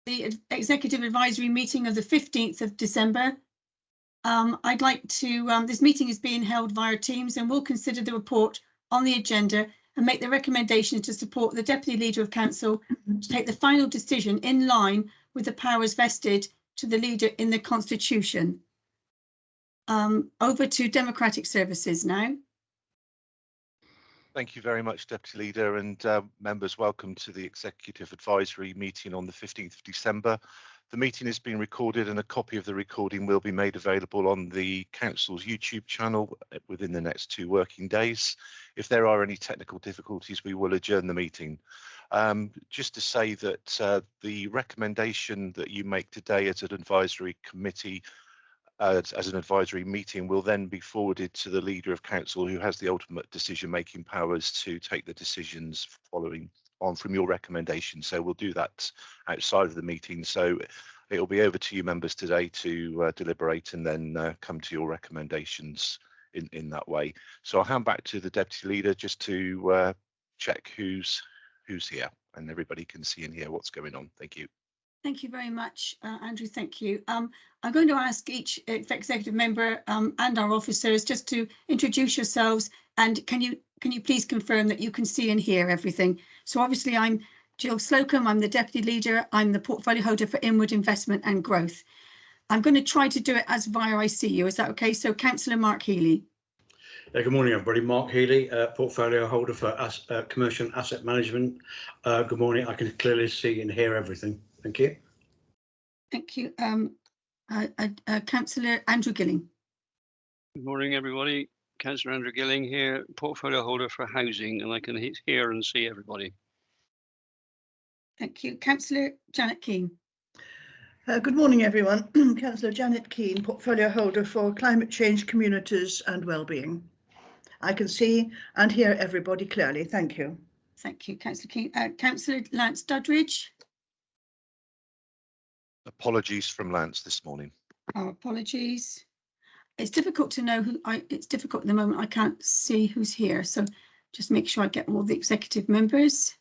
the executive advisory meeting of the 15th of December. I'd like to, this meeting is being held via Teams, and we'll consider the report on the agenda and make the recommendation to support the Deputy Leader of Council to take the final decision in line with the powers vested to the leader in the Constitution. Over to Democratic Services now. Thank you very much, Deputy Leader, and members, welcome to the Executive Advisory meeting on the 15th of December. The meeting is being recorded and a copy of the recording will be made available on the Council's YouTube channel within the next 2 working days. If there are any technical difficulties, we will adjourn the meeting. Just to say that the recommendation that you make today as an advisory committee, as an advisory meeting, will then be forwarded to the Leader of Council, who has the ultimate decision-making powers to take the decisions following on from your recommendation. So we'll do that outside of the meeting. So it'll be over to you members today to deliberate and then come to your recommendations in that way. So I'll hand back to the Deputy Leader just to check who's here and everybody can see and hear what's going on. Thank you. Thank you very much, Andrew. Thank you. I'm going to ask each executive member and our officers just to introduce yourselves, and can you please confirm that you can see and hear everything? So obviously I'm Jill Slocum, I'm the Deputy Leader, I'm the portfolio holder for Inward Investment and Growth. I'm going to try to do it as via I see you, is that okay? So Councillor Mark Healy. Good morning, everybody. Mark Healy, portfolio holder for Commercial Asset Management. Good morning. I can clearly see and hear everything. Thank you. Thank you. Councillor Andrew Gilling. Good morning, everybody. Councillor Andrew Gilling here, portfolio holder for housing, and I can hear and see everybody. Thank you. Councillor Janet Keane. Good morning, everyone. Councillor Janet Keane, portfolio holder for Climate Change, Communities and Wellbeing. I can see and hear everybody clearly. Thank you. Thank you, Councillor Keane. Councillor Lance Duddridge. Apologies from Lance this morning. Oh, apologies. It's difficult to know it's difficult at the moment. I can't see who's here, so just make sure I get all the executive members.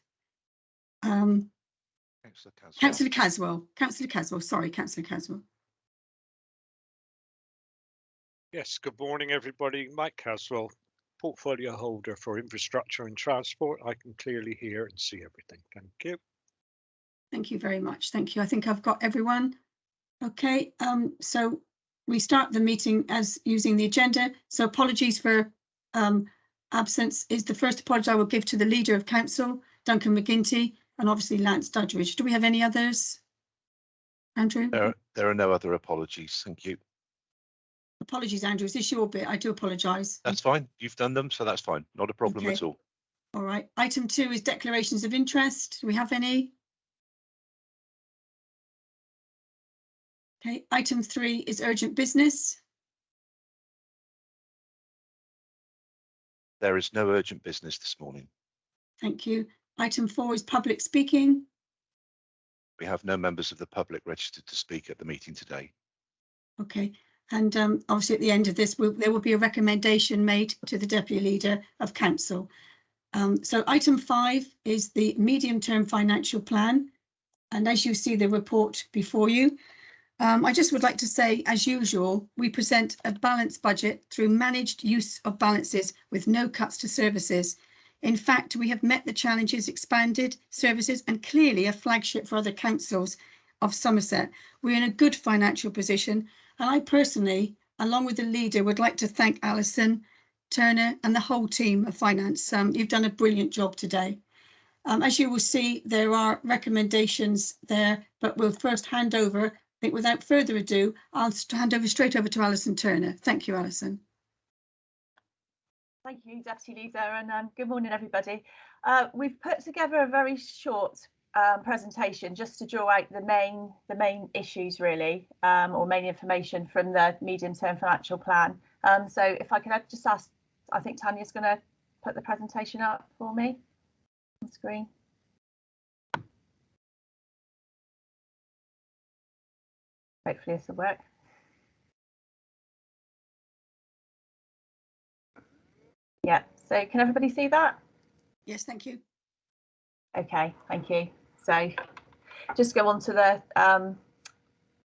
Councillor Caswell. Councillor Caswell. Sorry, Councillor Caswell. Yes, good morning, everybody. Mike Caswell, portfolio holder for infrastructure and transport. I can clearly hear and see everything. Thank you. Thank you very much. Thank you. I think I've got everyone. Okay, so we start the meeting as using the agenda. So apologies for absence is the first apology I will give to the Leader of Council, Duncan McGinty, and obviously Lance Duddridge. Do we have any others? Andrew? There are no other apologies. Thank you. Apologies, Andrew. Is this your bit? I do apologise. That's fine. You've done them, so that's fine. Not a problem at all. All right. Item 2 is declarations of interest. Do we have any? Okay. Item 3 is urgent business. There is no urgent business this morning. Thank you. Item 4 is public speaking. We have no members of the public registered to speak at the meeting today. Okay. And obviously at the end of this, there will be a recommendation made to the Deputy Leader of Council. So item 5 is the medium-term financial plan. And as you see the report before you, I just would like to say, as usual, we present a balanced budget through managed use of balances with no cuts to services. In fact, we have met the challenges, expanded services, and clearly a flagship for other councils of Somerset. We're in a good financial position. And I personally, along with the leader, would like to thank Alison, Turner and the whole team of finance. You've done a brilliant job today. As you will see, there are recommendations there, but we'll first hand over. I think without further ado, I'll hand over straight over to Alison Turner. Thank you, Alison. Thank you, Deputy Leader, and good morning, everybody. We've put together a very short presentation just to draw out the main issues really, or main information from the medium-term financial plan. So if I could just ask, I think Tanya's going to put the presentation up for me on screen. Hopefully this will work. Yeah, so can everybody see that? Yes, thank you. Okay, thank you. So just go on to the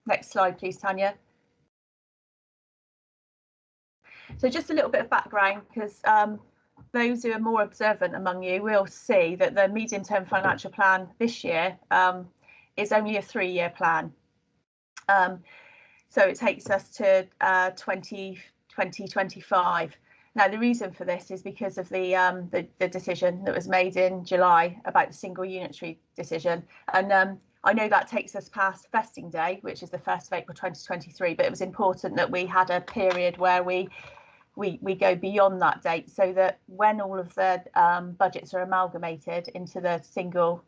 next slide, please, Tanya. So just a little bit of background, because those who are more observant among you will see that the medium-term financial plan this year is only a 3-year plan. So it takes us to 2025. Now, the reason for this is because of the decision that was made in July about the single unitary decision. And I know that takes us past vesting day, which is the 1st of April 2023, but it was important that we had a period where we go beyond that date, so that when all of the budgets are amalgamated into the single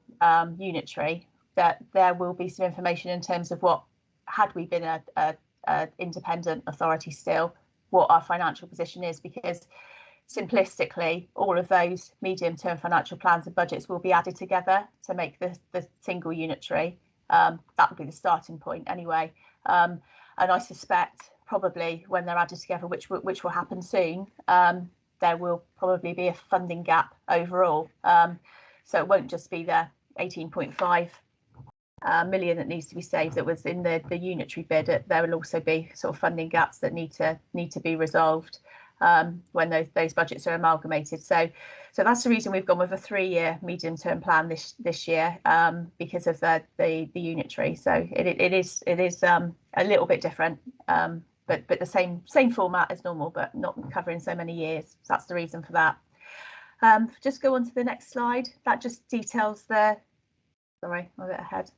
unitary, that there will be some information in terms of what, had we been a independent authority still, what our financial position is, because simplistically all of those medium-term financial plans and budgets will be added together to make the single unitary. That would be the starting point anyway, and I suspect probably when they're added together, which will happen soon, there will probably be a funding gap overall, so it won't just be the 18.5 million that needs to be saved that was in the unitary bid. There will also be sort of funding gaps that need to be resolved when those budgets are amalgamated. So that's the reason we've gone with a 3-year medium-term plan this year, because of the unitary. So it is a little bit different, but the same format as normal, but not covering so many years. So that's the reason for that. Just go on to the next slide. That just details the, sorry, I'm a bit ahead.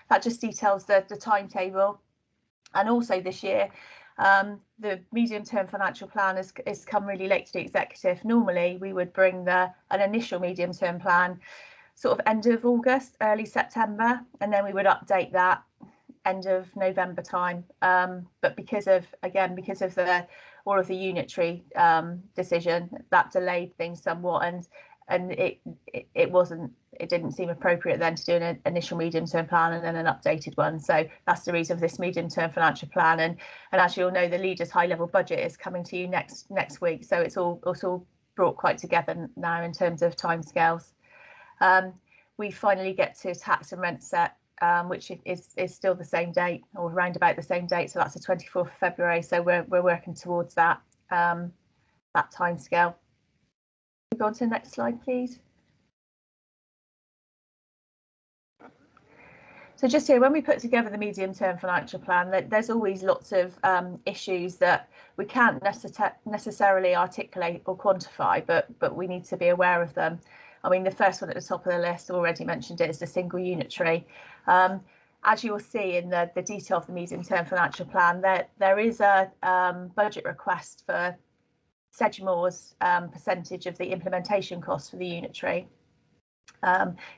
That just details the timetable. And also this year, the medium-term financial plan has come really late to the executive. Normally we would bring an initial medium-term plan sort of end of August, early September, and then we would update that end of November time. But because of all of the unitary decision, that delayed things somewhat, and it didn't seem appropriate then to do an initial medium-term plan and then an updated one. So that's the reason for this medium-term financial plan. And as you all know, the leaders' high-level budget is coming to you next week. So it's all brought quite together now in terms of timescales. We finally get to tax and rent set, which is still the same date, or around about the same date. So that's the 24th of February. So we're working towards that timescale. Go on to the next slide, please. So just here, when we put together the medium-term financial plan, there's always lots of issues that we can't necessarily articulate or quantify, but we need to be aware of them. I mean, the first one at the top of the list, already mentioned it, is the single unitary. As you will see in the detail of the medium-term financial plan, there is a budget request for Sedgemoor's percentage of the implementation costs for the unitary,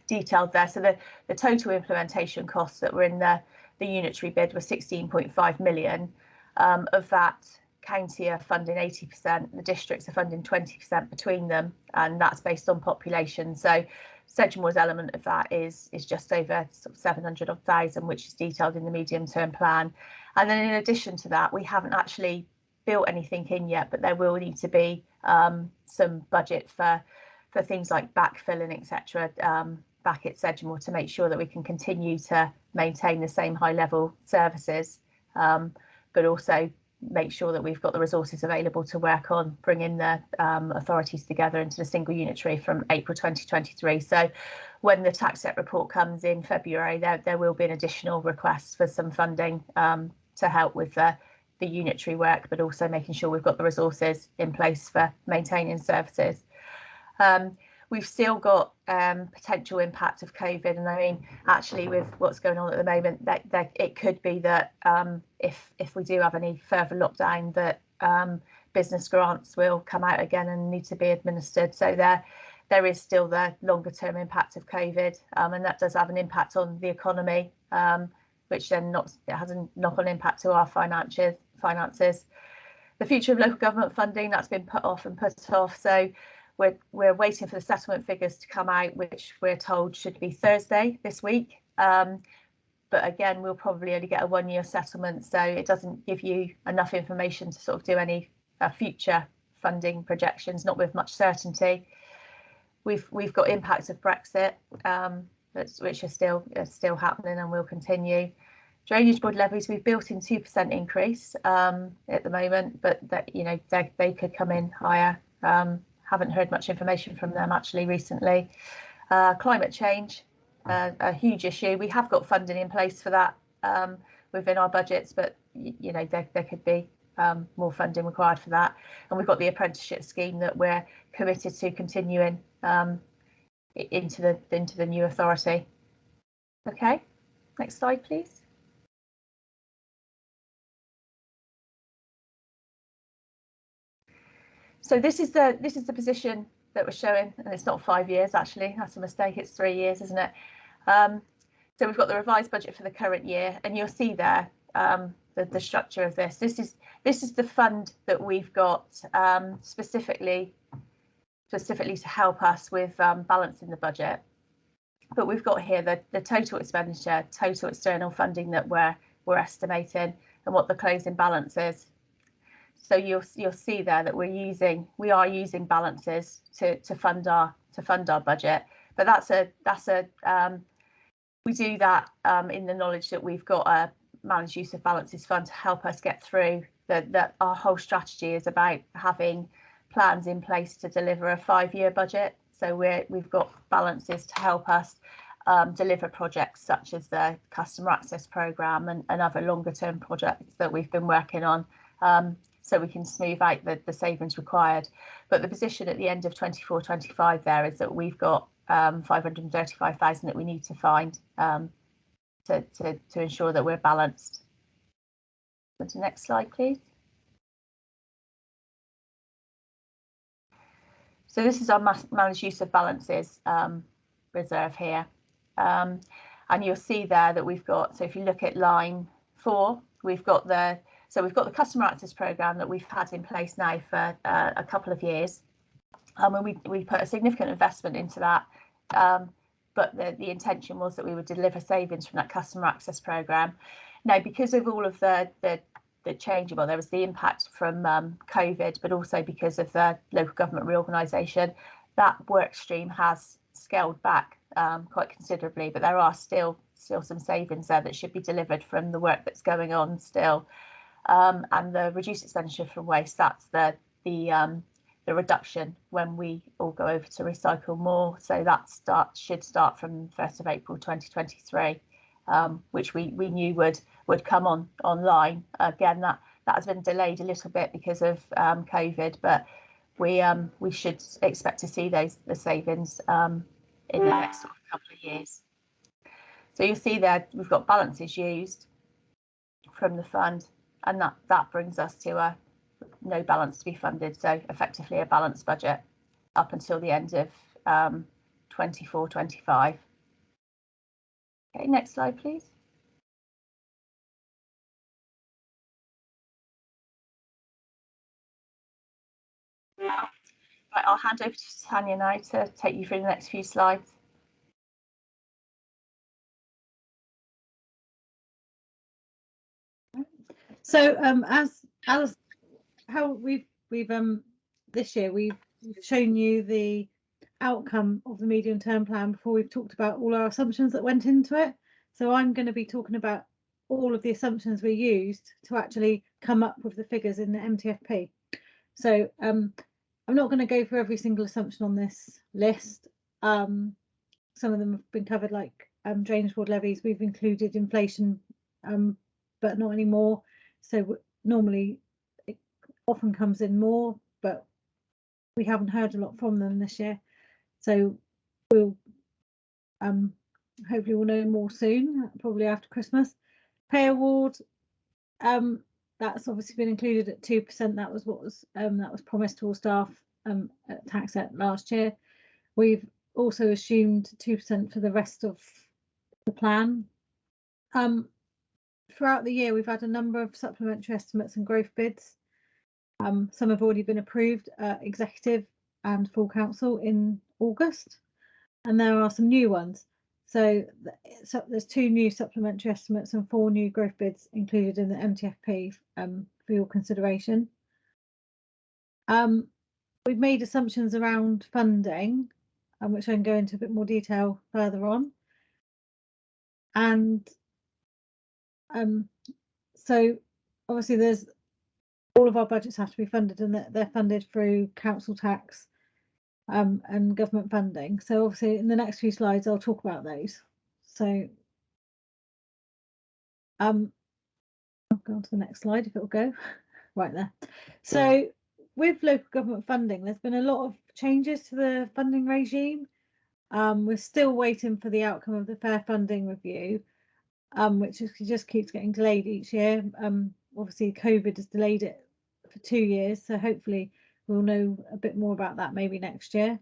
detailed there. So the total implementation costs that were in the unitary bid were 16.5 million. Of that, county are funding 80%, the districts are funding 20% between them, and that's based on population. So Sedgemoor's element of that is just over sort of 700,000, which is detailed in the medium-term plan. And then in addition to that, we haven't actually built anything in yet, but there will need to be some budget for things like backfilling, etc., back at Sedgemoor, to make sure that we can continue to maintain the same high level services, but also make sure that we've got the resources available to work on bringing the authorities together into the single unitary from April 2023. So when the tax set report comes in February, there will be an additional request for some funding to help with the unitary work, but also making sure we've got the resources in place for maintaining services. We've still got potential impact of COVID, and I mean, actually, with what's going on at the moment, that it could be that if we do have any further lockdown, that business grants will come out again and need to be administered. So there is still the longer term impact of COVID, and that does have an impact on the economy, which then has a knock-on impact to our finances. The future of local government funding, that's been put off. So we're waiting for the settlement figures to come out, which we're told should be Thursday this week. But again, we'll probably only get a 1-year settlement, so it doesn't give you enough information to sort of do any future funding projections, not with much certainty. We've got impacts of Brexit, which are still happening and will continue. Drainage board levies, we've built in 2% increase at the moment, but that, you know, they could come in higher. Haven't heard much information from them actually recently. Climate change, a huge issue. We have got funding in place for that within our budgets, but you know, there could be more funding required for that. And we've got the apprenticeship scheme that we're committed to continuing into the new authority. Okay, next slide, please. So this is the position that we're showing, and it's not 5 years actually. That's a mistake. It's 3 years, isn't it? So we've got the revised budget for the current year, and you'll see there the structure of this. This is the fund that we've got specifically to help us with balancing the budget. But we've got here the total expenditure, total external funding that we're estimating, and what the closing balance is. So you'll see there that we are using balances to fund our budget, but we do that in the knowledge that we've got a managed use of balances fund to help us get through that. Our whole strategy is about having plans in place to deliver a 5-year budget. So we've got balances to help us deliver projects such as the customer access programme and other longer term projects that we've been working on. So we can smooth out the savings required. But the position at the end of 24-25 there is that we've got 535,000 that we need to find to ensure that we're balanced. Go to the next slide, please. So this is our managed use of balances reserve here. And you'll see there that we've got, so if you look at line 4, we've got the customer access programme that we've had in place now for a couple of years. And we put a significant investment into that, but the intention was that we would deliver savings from that customer access programme. Now, because of all of the change, well, there was the impact from COVID, but also because of the local government reorganisation, that work stream has scaled back quite considerably, but there are still some savings there that should be delivered from the work that's going on still. And the reduced expenditure from waste, that's the reduction when we all go over to recycle more. So that should start from 1st of April 2023, which we knew would come online. Again, that has been delayed a little bit because of COVID, but we should expect to see the savings in the next couple of years. So you'll see there we've got balances used from the fund, and that brings us to no balance to be funded, so effectively a balanced budget up until the end of 24-25. Okay, next slide, please. Right, I'll hand over to Tanya now to take you through the next few slides. So as how we've this year we've shown you the outcome of the medium term plan before we've talked about all our assumptions that went into it. So I'm going to be talking about all of the assumptions we used to actually come up with the figures in the MTFP. So I'm not going to go through every single assumption on this list. Some of them have been covered, like drainage board levies. We've included inflation, but not anymore. So normally it often comes in more, but we haven't heard a lot from them this year. So we'll hopefully we'll know more soon, probably after Christmas. Pay award, that's obviously been included at 2%. That was what was promised to all staff at tax set last year. We've also assumed 2% for the rest of the plan. Throughout the year, we've had a number of supplementary estimates and growth bids. Some have already been approved at executive and full council in August, and there are some new ones. So there's 2 new supplementary estimates and 4 new growth bids included in the MTFP for your consideration. We've made assumptions around funding. which I can go into a bit more detail further on. And so obviously there's all of our budgets have to be funded, and they're funded through council tax and government funding. So obviously in the next few slides I'll talk about those. So I'll go on to the next slide if it'll go right there. So with local government funding, there's been a lot of changes to the funding regime. We're still waiting for the outcome of the fair funding review, which just keeps getting delayed each year. Obviously COVID has delayed it for 2 years, so hopefully we'll know a bit more about that maybe next year.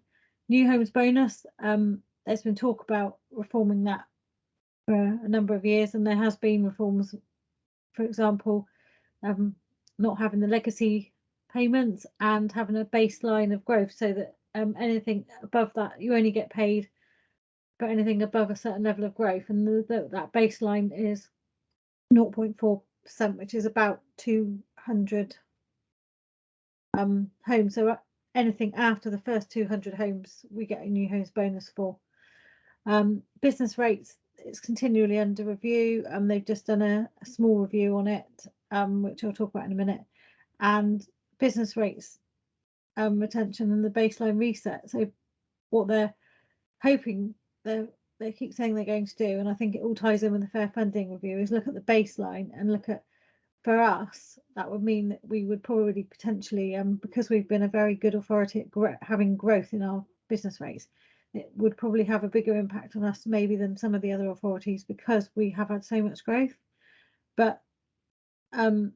New homes bonus, there's been talk about reforming that for a number of years, and there has been reforms, for example, not having the legacy payments and having a baseline of growth, so that anything above that you only get paid for anything above a certain level of growth, and that baseline is 0.4%, which is about 200 homes. So anything after the first 200 homes we get a new homes bonus for. Business rates, it's continually under review, and they've just done a small review on it, which I'll talk about in a minute. And business rates retention and the baseline reset. So what they're hoping, they keep saying they're going to do, and I think it all ties in with the fair funding review, is look at the baseline and look at, for us, that would mean that we would probably potentially, because we've been a very good authority at having growth in our business rates, it would probably have a bigger impact on us maybe than some of the other authorities, because we have had so much growth. But and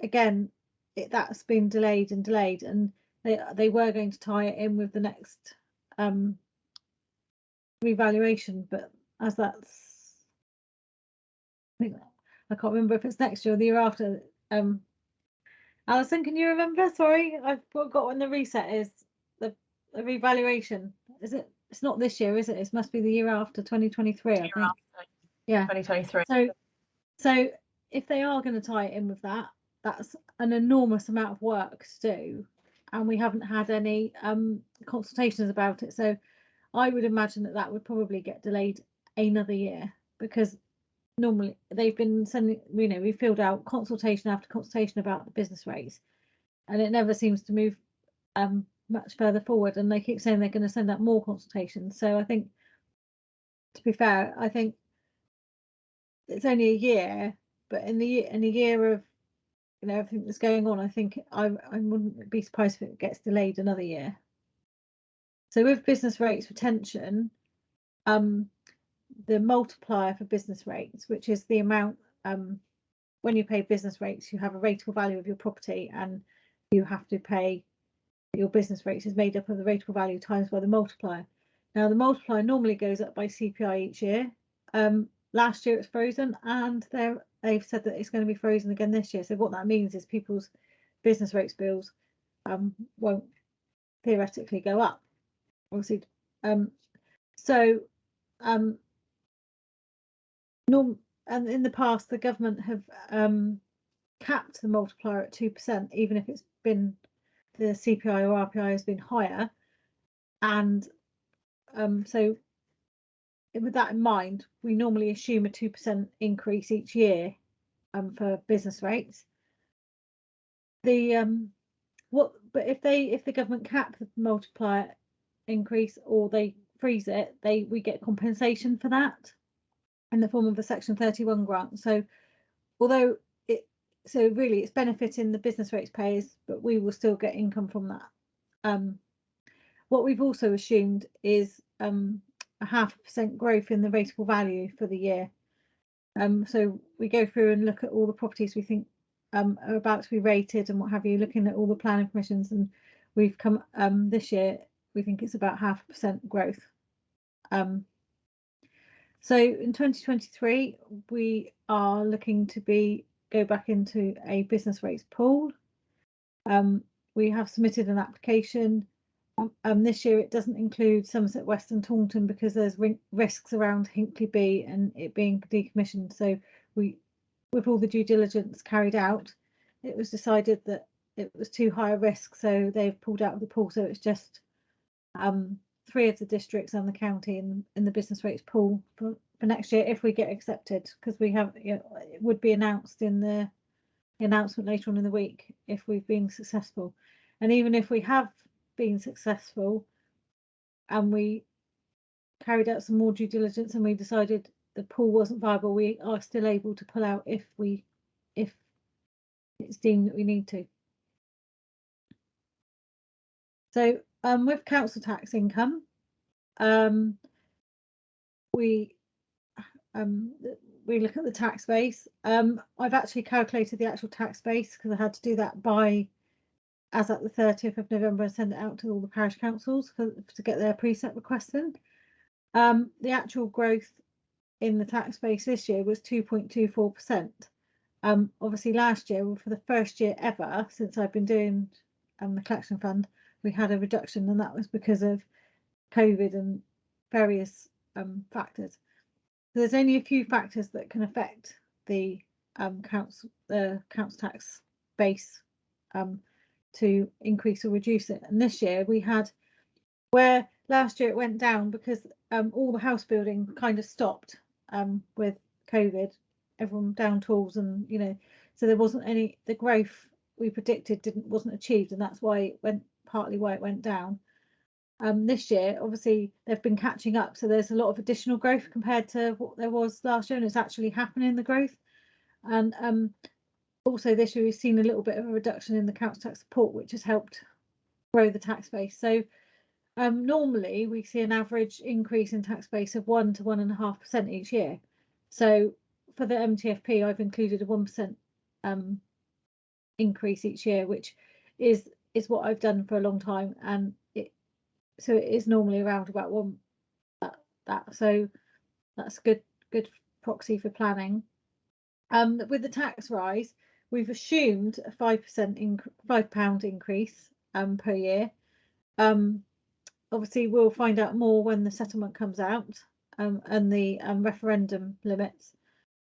again, that's been delayed, and they were going to tie it in with the next revaluation, but as that's, I can't remember if it's next year or the year after. Alison, can you remember? Sorry, I've forgot when the reset is. The revaluation, is it? It's not this year, is it? It must be the year after, 2023, I think. Yeah, 2023. So if they are going to tie it in with that, that's an enormous amount of work to do, and we haven't had any consultations about it. So I would imagine that would probably get delayed another year, because normally they've been sending, we filled out consultation after consultation about the business rates, and it never seems to move much further forward, and they keep saying they're going to send out more consultations. So I think, to be fair, I think it's only a year, but in a year of everything that's going on, I think I wouldn't be surprised if it gets delayed another year. So with business rates retention, the multiplier for business rates, which is the amount, when you pay business rates, you have a rateable value of your property, and you have to pay, your business rates is made up of the rateable value times by the multiplier. Now the multiplier normally goes up by CPI each year. Last year it's frozen, and they've said that it's going to be frozen again this year. So what that means is people's business rates bills won't theoretically go up, obviously. And in the past, the government have capped the multiplier at 2%, even if it's been the CPI or RPI has been higher. And so with that in mind, we normally assume a 2% increase each year for business rates. But if the government cap the multiplier increase, or they freeze it, we get compensation for that in the form of a Section 31 grant. So although really it's benefiting the business rates payers, but we will still get income from that. What we've also assumed is a 0.5% growth in the rateable value for the year. So we go through and look at all the properties we think are about to be rated and what have you, looking at all the planning permissions, and we've come this year we think it's about 0.5% growth. So in 2023 we are looking to go back into a business rates pool. We have submitted an application. This year it doesn't include Somerset West and Taunton, because there's risks around Hinkley B and it being decommissioned. So with all the due diligence carried out, it was decided that it was too high a risk, so they've pulled out of the pool. So it's just 3 of the districts and the county in the business rates pool for next year if we get accepted, because we have, you know, it would be announced in the announcement later on in the week if we've been successful. And even if we have been successful and we carried out some more due diligence and we decided the pool wasn't viable, we are still able to pull out if it's deemed that we need to. So with council tax income, we look at the tax base. I've actually calculated the actual tax base because I had to do that by as at the 30th of November and send it out to all the parish councils to get their preset requests in. The actual growth in the tax base this year was 2.24%. Obviously last year, for the first year ever since I've been doing the collection fund, we had a reduction, and that was because of COVID and various factors. So there's only a few factors that can affect the council tax base to increase or reduce it. And this year we had, where last year it went down because all the house building kind of stopped with COVID, everyone down tools, and you know, so there wasn't any, the growth we predicted wasn't achieved, and that's why it went, partly why it went down. This year obviously they've been catching up, so there's a lot of additional growth compared to what there was last year, and it's actually happening, the growth. And also this year we've seen a little bit of a reduction in the council tax support, which has helped grow the tax base. So normally we see an average increase in tax base of 1 to 1.5% each year. So for the MTFP, I've included a 1% increase each year, which is what I've done for a long time, and so it is normally around about that. So that's a good proxy for planning. With the tax rise, we've assumed a £5 increase per year. Obviously we'll find out more when the settlement comes out and the referendum limits,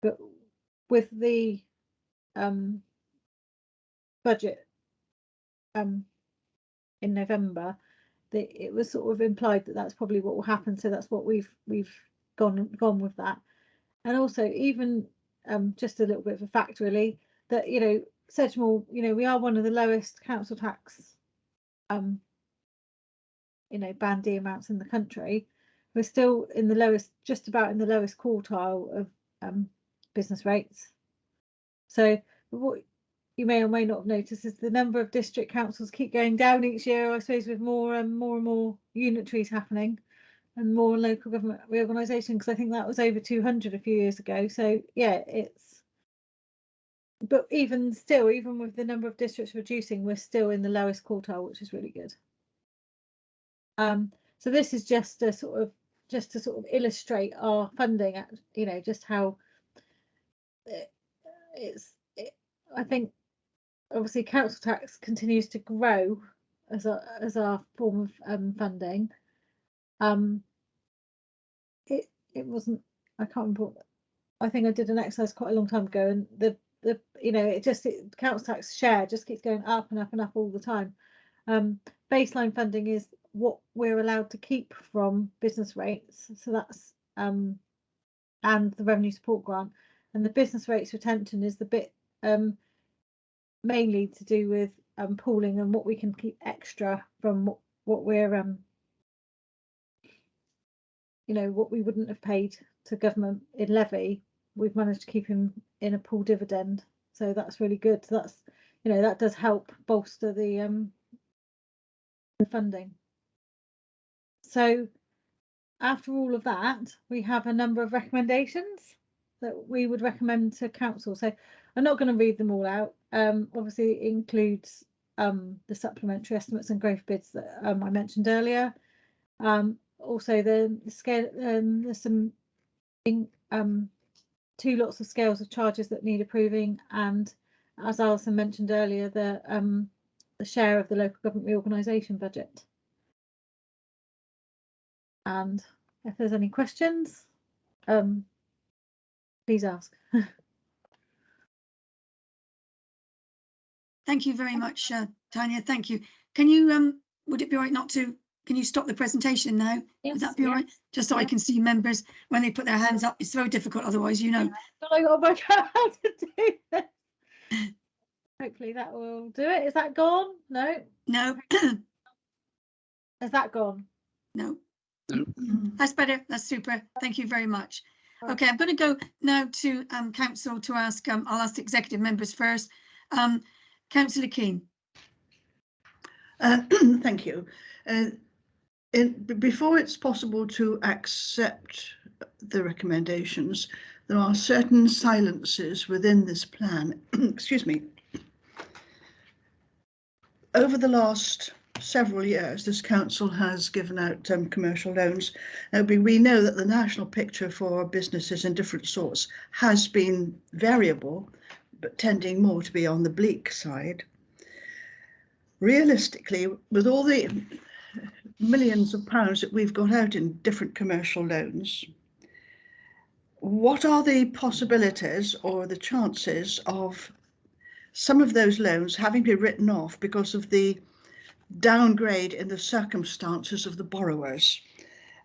but with the budget in November, it was sort of implied that that's probably what will happen, so that's what we've gone with that. And also, even just a little bit of a fact really, that, you know, Sedgemoor, you know, we are one of the lowest council tax you know, band D amounts in the country. We're still in the lowest, just about in the lowest quartile of business rates. So what you may or may not have noticed is the number of district councils keep going down each year, I suppose, with more and more unitaries happening and more local government reorganisation, because I think that was over 200 a few years ago. So yeah, but even still, even with the number of districts reducing, we're still in the lowest quartile, which is really good. So this is just to sort of illustrate our funding, you know, just how I think obviously council tax continues to grow as our form of funding. It wasn't, I can't remember, I think I did an exercise quite a long time ago, and the you know, council tax share just keeps going up and up and up all the time. Baseline funding is what we're allowed to keep from business rates, so that's and the revenue support grant, and the business rates retention is the bit mainly to do with pooling and what we can keep extra from what we're you know, what we wouldn't have paid to government in levy, we've managed to keep him in a pool dividend, so that's really good. So that's, you know, that does help bolster the funding. So after all of that, we have a number of recommendations that we would recommend to council. So I'm not going to read them all out. Obviously it includes the supplementary estimates and growth bids that I mentioned earlier. Also the scale, there's some 2 lots of scales of charges that need approving, and as Alison mentioned earlier, the share of the local government reorganisation budget. And if there's any questions, please ask. Thank you very much, Tanya. Thank you. Can you, would it be right not to can you stop the presentation now? Would that be all Yes, right? Just so I yeah. can see members when they put their hands up. It's so difficult otherwise, you know. But I got to work out how to do this. Hopefully that will do it. Is that gone? No. No, Is that gone? no. No. That's better. That's super. Thank you very much. Okay, I'm going to go now to council to ask. I'll ask executive members first. Councillor Keane. Thank you. Before it's possible to accept the recommendations, there are certain silences within this plan. Excuse me. Over the last several years, this council has given out commercial loans. We know that the national picture for businesses in different sorts has been variable, but tending more to be on the bleak side. Realistically, with all the millions of pounds that we've got out in different commercial loans, what are the possibilities or the chances of some of those loans having been written off because of the downgrade in the circumstances of the borrowers?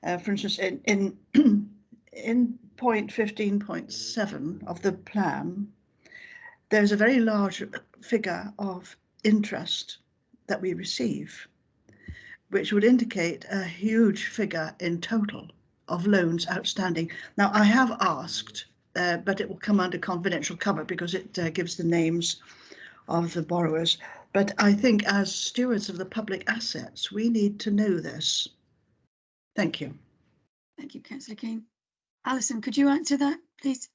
For instance, in point 15.7 of the plan, there's a very large figure of interest that we receive, which would indicate a huge figure in total of loans outstanding. Now, I have asked, but it will come under confidential cover because it gives the names of the borrowers. But I think as stewards of the public assets, we need to know this. Thank you. Thank you, Councillor Keane. Alison, could you answer that, please?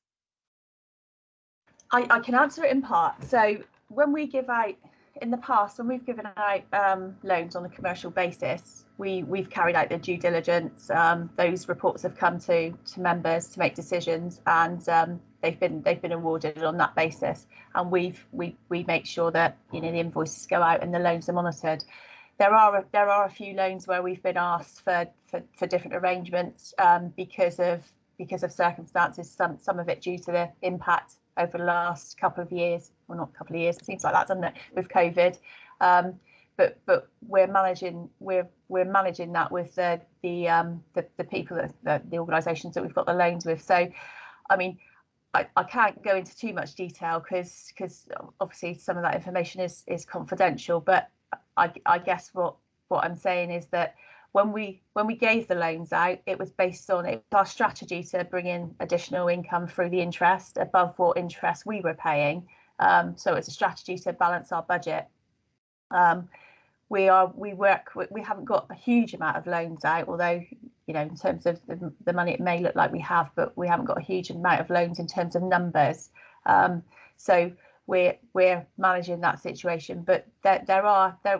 I can answer it in part. So when we give out, in the past, when we've given out loans on a commercial basis, we've carried out the due diligence. Those reports have come to members to make decisions, and they've been awarded on that basis. And we make sure that the invoices go out and the loans are monitored. There are a few loans where we've been asked for different arrangements because of circumstances. Some of it due to the impact over the last couple of years, well, not a couple of years. It seems like that, doesn't it, with COVID? But we're managing that with the people that the organisations that we've got the loans with. So, I mean, I can't go into too much detail because obviously some of that information is confidential. But I guess what I'm saying is that when we gave the loans out, it was based on our strategy to bring in additional income through the interest above what interest we were paying. So it's a strategy to balance our budget. We haven't got a huge amount of loans out, although in terms of the money it may look like we have, but we haven't got a huge amount of loans in terms of numbers. So we're managing that situation, but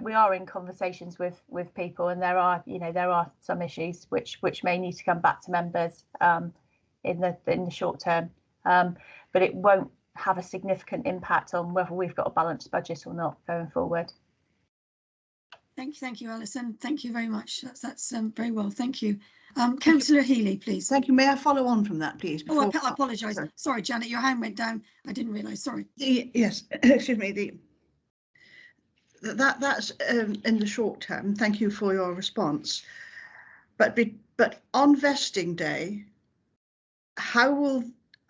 we are in conversations with people, and there are some issues which may need to come back to members in the short term, but it won't have a significant impact on whether we've got a balanced budget or not going forward. Thank you, Alison. Thank you very much. That's very well. Thank you. Councillor Healy, please. Thank you. May I follow on from that, please? Oh, I apologise. Sorry, Janet, your hand went down. I didn't realise. Sorry. Yes, excuse me. That's in the short term. Thank you for your response. But on vesting day,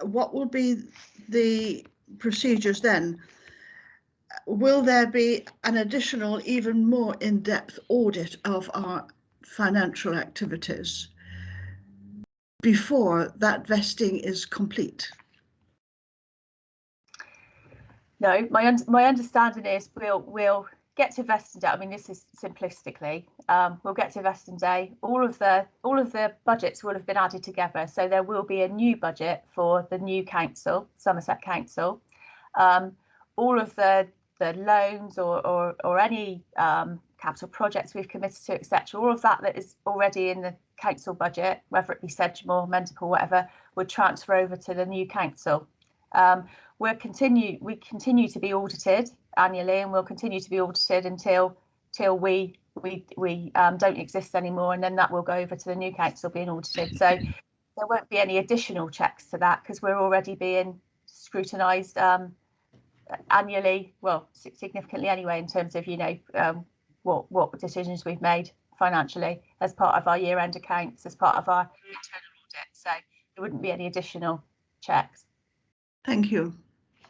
what will be the procedures then? Will there be an additional, even more in-depth audit of our financial activities before that vesting is complete? No, my understanding is we'll get to vesting day. I mean, this is simplistically. We'll get to vesting day. All of the budgets will have been added together, so there will be a new budget for the new council, Somerset Council. All of the loans or any capital projects we've committed to, etc. All of that is already in the council budget, whether it be Sedgemoor, Multiplier, whatever, would transfer over to the new council. We continue to be audited annually, and we'll continue to be audited until we don't exist anymore, and then that will go over to the new council being audited. So there won't be any additional checks to that because we're already being scrutinised annually, well, significantly anyway, in terms of what decisions we've made financially as part of our year-end accounts, as part of our internal audit. So there wouldn't be any additional checks. Thank you.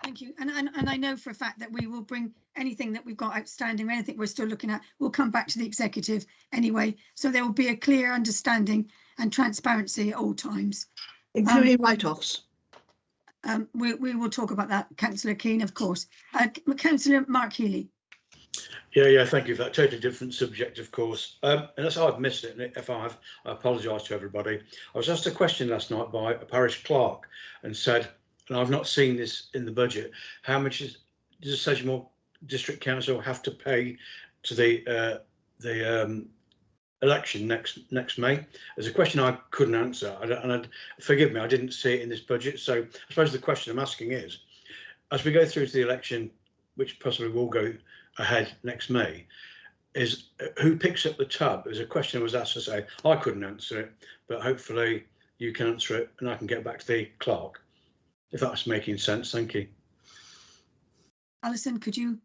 Thank you. And I know for a fact that we will bring anything that we've got outstanding, anything we're still looking at, we'll come back to the executive anyway. So there will be a clear understanding and transparency at all times. Including write-offs. We will talk about that, Councillor Keane, of course. Councillor Mark Healy. Yeah, thank you for that. Totally different subject, of course. Unless I've missed it, and if I have, I apologise to everybody. I was asked a question last night by a parish clerk and said, and I've not seen this in the budget, how much does the Sedgemoor District Council have to pay to the election next May? There's a question I couldn't answer, forgive me, I didn't see it in this budget. So I suppose the question I'm asking is, as we go through to the election, which possibly will go ahead next May, is who picks up the tab? There's a question I was asked to say, I couldn't answer it, but hopefully you can answer it and I can get back to the clerk, if that's making sense. Thank you. Alison, could you?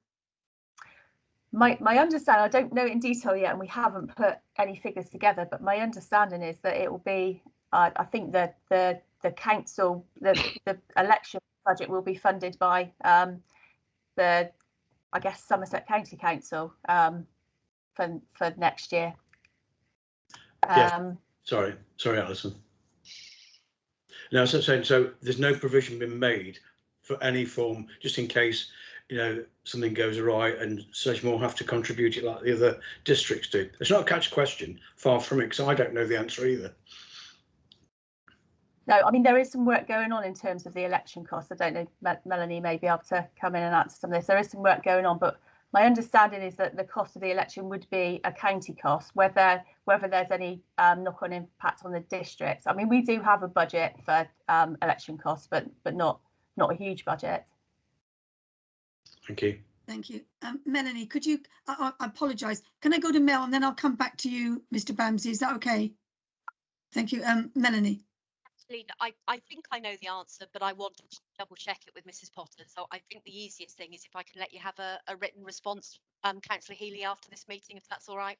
My understanding, I don't know it in detail yet, and we haven't put any figures together, but my understanding is that it will be, I think that the council, the election budget will be funded by the, I guess, Somerset County Council for next year. Yes. Sorry, Alison. No, so there's no provision been made for any form, just in case, you know, something goes awry and Sedgemoor have to contribute it like the other districts do. It's not a catch question, far from it, because I don't know the answer either. No, I mean, there is some work going on in terms of the election costs. I don't know, Melanie may be able to come in and answer some of this. There is some work going on, but my understanding is that the cost of the election would be a county cost, whether there's any knock-on impact on the districts. I mean, we do have a budget for election costs, but not a huge budget. Thank you. Thank you. Melanie, could you, I apologise, can I go to Mel and then I'll come back to you, Mr. Bamsey, is that okay? Thank you. Melanie. I think I know the answer, but I want to double check it with Mrs. Potter. So I think the easiest thing is if I can let you have a written response, Councillor Healy, after this meeting, if that's all right.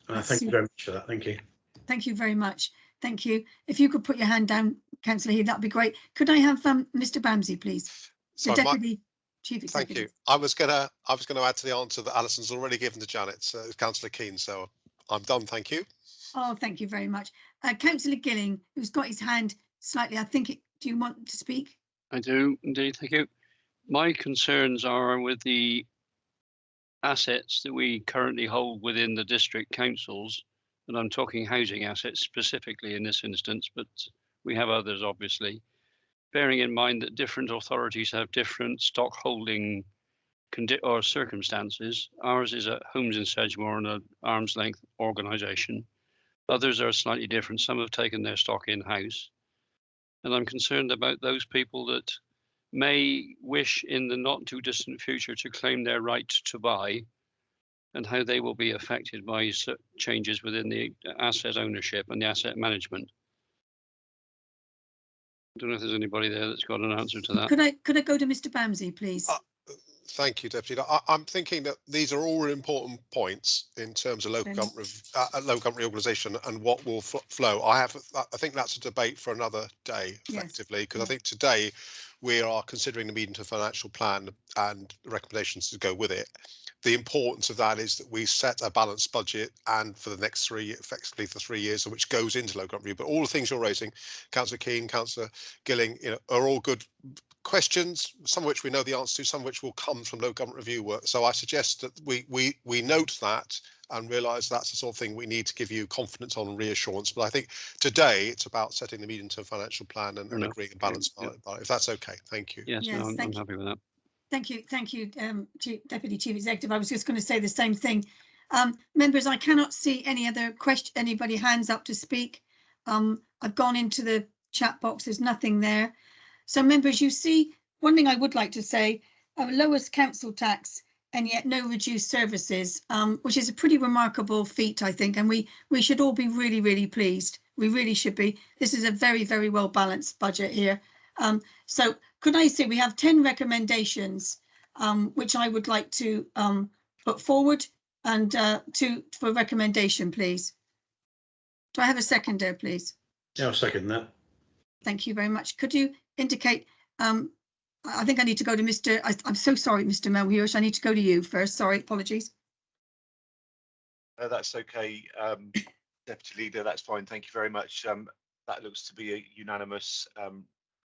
Thank you very much for that. Thank you. Thank you very much. Thank you. If you could put your hand down, Councillor Healy, that'd be great. Could I have Mr. Bamsey, please? So Deputy Chief Executive. Thank you. I was going to add to the answer that Alison's already given to Janet, so Councillor Keane. So I'm done. Thank you. Oh, thank you very much. Councillor Gilling, who's got his hand slightly, I think, do you want to speak? I do indeed, thank you. My concerns are with the assets that we currently hold within the district councils, and I'm talking housing assets specifically in this instance, but we have others obviously. Bearing in mind that different authorities have different stock holding or circumstances. Ours is at Homes in Sedgemoor and an arm's length organisation. Others are slightly different. Some have taken their stock in-house. And I'm concerned about those people that may wish in the not too distant future to claim their right to buy and how they will be affected by changes within the asset ownership and the asset management. I don't know if there's anybody there that's got an answer to that. Could I go to Mr. Bamsey, please? Thank you, Deputy. I'm thinking that these are all important points in terms of local government reorganisation and what will flow. I think that's a debate for another day, effectively, because I think today we are considering the medium-term financial plan and the recommendations to go with it. The importance of that is that we set a balanced budget and for the next effectively for 3 years, which goes into local government review. But all the things you're raising, Councillor Keane, Councillor Gilling, are all good questions, some of which we know the answer to, some of which will come from local government review work. So I suggest that we note that and realise that's the sort of thing we need to give you confidence on and reassurance. But I think today it's about setting the medium-term financial plan and agreeing a balance. If that's okay, thank you. Yes, no, I'm happy with that. Thank you, Deputy Chief Executive. I was just going to say the same thing. Members, I cannot see any other anybody hands up to speak. I've gone into the chat box, there's nothing there. So members, you see, one thing I would like to say, lowest council tax and yet no reduced services, which is a pretty remarkable feat, I think, and we should all be really, really pleased. We really should be. This is a very, very well balanced budget here. So could I say we have 10 recommendations, which I would like to put forward. and for recommendation, please. Do I have a seconder, please? Yeah, I'll second that. Thank you very much. Could you indicate, I think I need to go to Mr. I'm so sorry, Mr. Melhuish. I need to go to you first. Sorry, apologies. That's okay, Deputy Leader, that's fine. Thank you very much. That looks to be a unanimous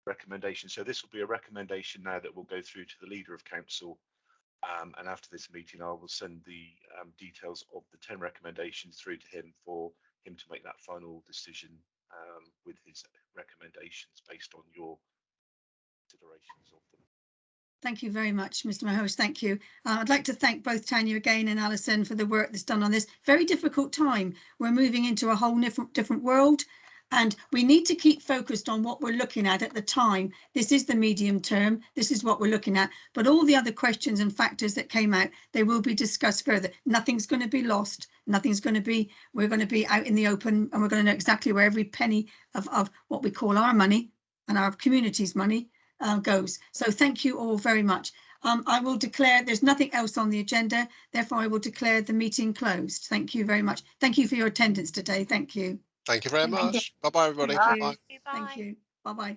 recommendation. So this will be a recommendation now that will go through to the Leader of Council. And after this meeting, I will send the details of the 10 recommendations through to him for him to make that final decision with his recommendations based on your considerations of them. Thank you very much, Mr. Melhuish. Thank you. I'd like to thank both Tanya again and Alison for the work that's done on this very difficult time. We're moving into a whole different world, and we need to keep focused on what we're looking at the time. This is the medium term. This is what we're looking at. But all the other questions and factors that came out, they will be discussed further. Nothing's going to be lost. Nothing's going to be, we're going to be out in the open, and we're going to know exactly where every penny of what we call our money and our community's money goes. So thank you all very much. I will declare there's nothing else on the agenda. Therefore, I will declare the meeting closed. Thank you very much. Thank you for your attendance today. Thank you. Thank you very Thank you. much. Bye bye, everybody. Thank you. Bye. Thank you. Bye bye.